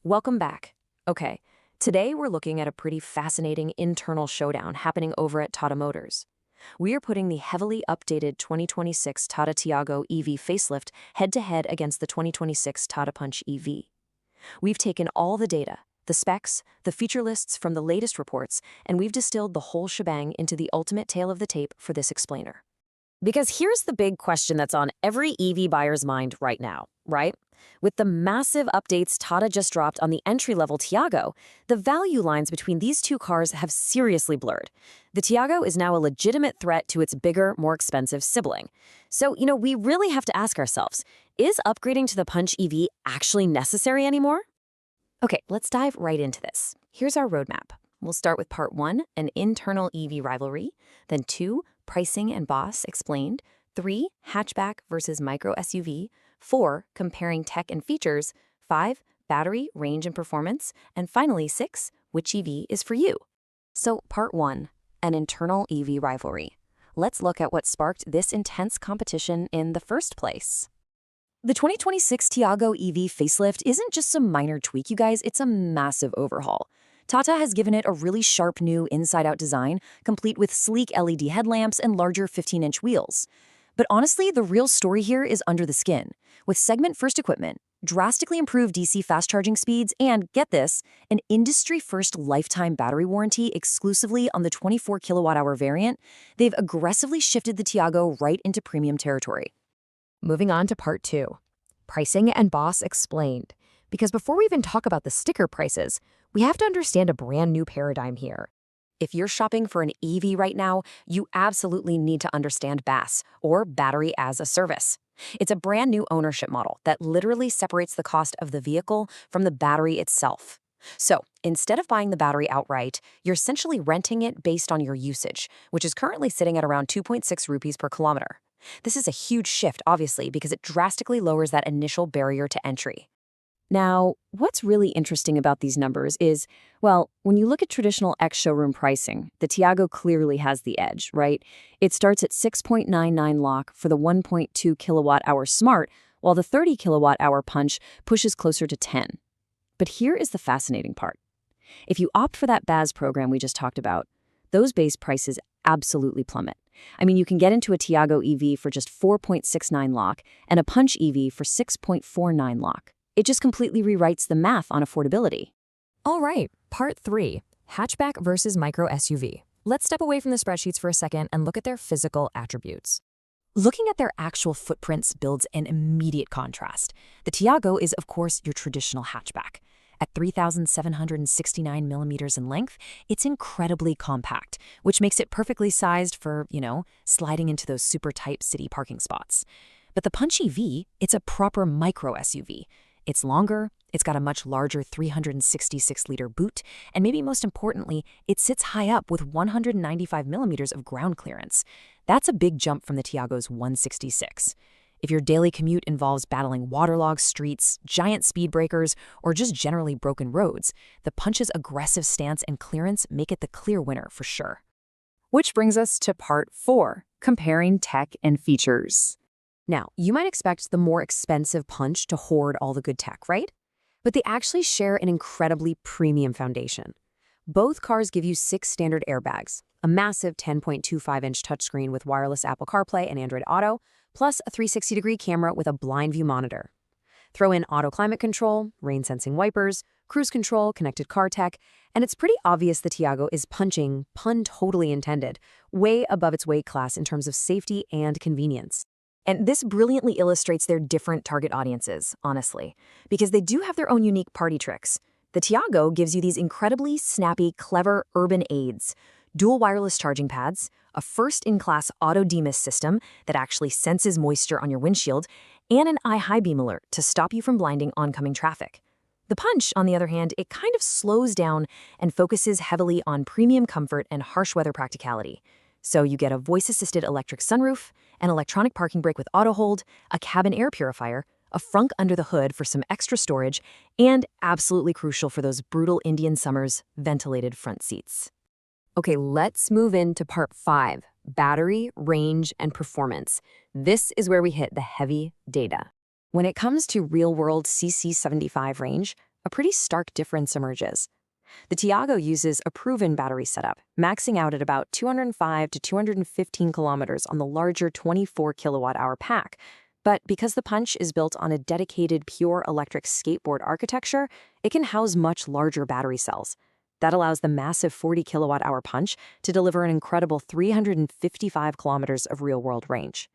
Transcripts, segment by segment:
Welcome back. Okay, today we're looking at a pretty fascinating internal showdown happening over at Tata Motors. We are putting the heavily updated 2026 Tata Tiago EV facelift head-to-head against the 2026 Tata Punch EV. We've taken all the data, the specs, the feature lists from the latest reports, and we've distilled the whole shebang into the ultimate tale of the tape for this explainer. Because here's the big question that's on every EV buyer's mind right now, right? With the massive updates Tata just dropped on the entry-level Tiago, the value lines between these two cars have seriously blurred. The Tiago is now a legitimate threat to its bigger, more expensive sibling. So, we really have to ask ourselves, is upgrading to the Punch EV actually necessary anymore? Okay, let's dive right into this. Here's our roadmap. We'll start with part 1, an internal EV rivalry, then 2, pricing and boss explained, 3, hatchback versus micro SUV, 4, comparing tech and features, 5, battery, range and performance, and finally 6, which EV is for you. So part 1, an internal EV rivalry. Let's look at what sparked this intense competition in the first place. The 2026 Tiago EV facelift isn't just some minor tweak, you guys, it's a massive overhaul. Tata has given it a really sharp new inside-out design, complete with sleek LED headlamps and larger 15-inch wheels. But honestly, the real story here is under the skin. With segment-first equipment, drastically improved DC fast-charging speeds, and, get this, an industry-first lifetime battery warranty exclusively on the 24 kilowatt-hour variant, they've aggressively shifted the Tiago right into premium territory. Moving on to part 2, pricing and boss explained. Because before we even talk about the sticker prices, we have to understand a brand new paradigm here. If you're shopping for an EV right now, you absolutely need to understand BaaS, or Battery as a Service. It's a brand new ownership model that literally separates the cost of the vehicle from the battery itself. So, instead of buying the battery outright, you're essentially renting it based on your usage, which is currently sitting at around 2.6 rupees per kilometer. This is a huge shift, obviously, because it drastically lowers that initial barrier to entry. Now, what's really interesting about these numbers is, well, when you look at traditional ex-showroom pricing, the Tiago clearly has the edge, right? It starts at 6.99 lakh for the 1.2 kilowatt-hour Smart, while the 30 kilowatt-hour Punch pushes closer to 10. But here is the fascinating part. If you opt for that BaaS program we just talked about, those base prices absolutely plummet. I mean, you can get into a Tiago EV for just 4.69 lakh and a Punch EV for 6.49 lakh. It just completely rewrites the math on affordability. All right, part 3, hatchback versus micro SUV. Let's step away from the spreadsheets for a second and look at their physical attributes. Looking at their actual footprints builds an immediate contrast. The Tiago is, of course, your traditional hatchback. At 3,769 millimeters in length, it's incredibly compact, which makes it perfectly sized for, sliding into those super tight city parking spots. But the Punch EV, it's a proper micro SUV. It's longer, it's got a much larger 366-liter boot, and maybe most importantly, it sits high up with 195 millimeters of ground clearance. That's a big jump from the Tiago's 166. If your daily commute involves battling waterlogged streets, giant speed breakers, or just generally broken roads, the Punch's aggressive stance and clearance make it the clear winner for sure. Which brings us to part 4, comparing tech and features. Now, you might expect the more expensive Punch to hoard all the good tech, right? But they actually share an incredibly premium foundation. Both cars give you 6 standard airbags, a massive 10.25-inch touchscreen with wireless Apple CarPlay and Android Auto, plus a 360-degree camera with a blind view monitor. Throw in auto climate control, rain-sensing wipers, cruise control, connected car tech, and it's pretty obvious the Tiago is punching, pun totally intended, way above its weight class in terms of safety and convenience. And this brilliantly illustrates their different target audiences, honestly, because they do have their own unique party tricks. The Tiago gives you these incredibly snappy, clever urban aids, dual wireless charging pads, a first-in-class auto demist system that actually senses moisture on your windshield, and an eye high beam alert to stop you from blinding oncoming traffic. The Punch, on the other hand, it kind of slows down and focuses heavily on premium comfort and harsh weather practicality. So you get a voice-assisted electric sunroof, an electronic parking brake with auto hold, a cabin air purifier, a frunk under the hood for some extra storage, and, absolutely crucial for those brutal Indian summers, ventilated front seats. Okay, let's move into part 5, battery, range, and performance. This is where we hit the heavy data. When it comes to real-world CC75 range, a pretty stark difference emerges. The Tiago uses a proven battery setup, maxing out at about 205 to 215 kilometers on the larger 24 kilowatt-hour pack. But because the Punch is built on a dedicated pure electric skateboard architecture, it can house much larger battery cells. That allows the massive 40 kilowatt-hour Punch to deliver an incredible 355 kilometers of real-world range.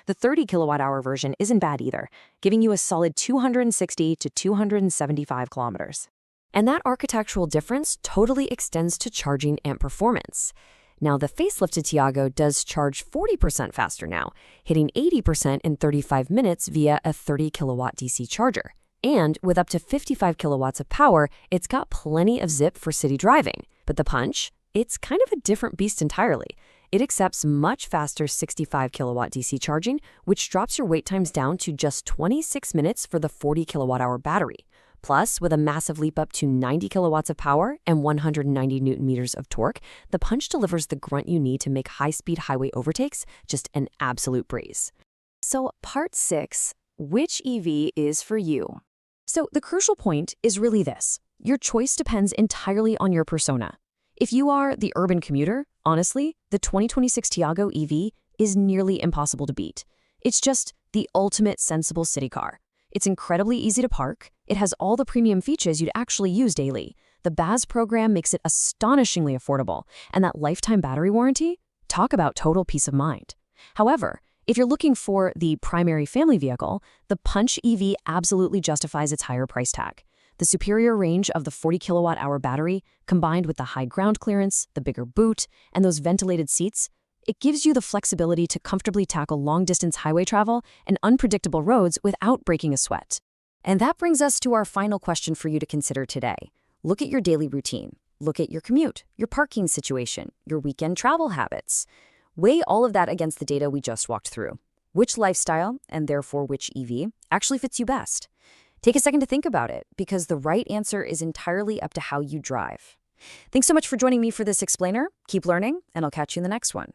The 30 kilowatt-hour version isn't bad either, giving you a solid 260 to 275 kilometers. And that architectural difference totally extends to charging and performance. Now, the facelifted Tiago does charge 40% faster now, hitting 80% in 35 minutes via a 30 kilowatt DC charger. And with up to 55 kilowatts of power, it's got plenty of zip for city driving. But the Punch, it's kind of a different beast entirely. It accepts much faster 65 kilowatt DC charging, which drops your wait times down to just 26 minutes for the 40 kilowatt-hour battery. Plus, with a massive leap up to 90 kilowatts of power and 190 newton meters of torque, the Punch delivers the grunt you need to make high-speed highway overtakes just an absolute breeze. So, part 6, which EV is for you? So the crucial point is really this. Your choice depends entirely on your persona. If you are the urban commuter, honestly, the 2026 Tiago EV is nearly impossible to beat. It's just the ultimate sensible city car. It's incredibly easy to park. It has all the premium features you'd actually use daily. The BAS program makes it astonishingly affordable. And that lifetime battery warranty? Talk about total peace of mind. However, if you're looking for the primary family vehicle, the Punch EV absolutely justifies its higher price tag. The superior range of the 40 kilowatt-hour battery, combined with the high ground clearance, the bigger boot, and those ventilated seats, it gives you the flexibility to comfortably tackle long-distance highway travel and unpredictable roads without breaking a sweat. And that brings us to our final question for you to consider today. Look at your daily routine. Look at your commute, your parking situation, your weekend travel habits. Weigh all of that against the data we just walked through. Which lifestyle, and therefore which EV, actually fits you best? Take a second to think about it, because the right answer is entirely up to how you drive. Thanks so much for joining me for this explainer. Keep learning, and I'll catch you in the next one.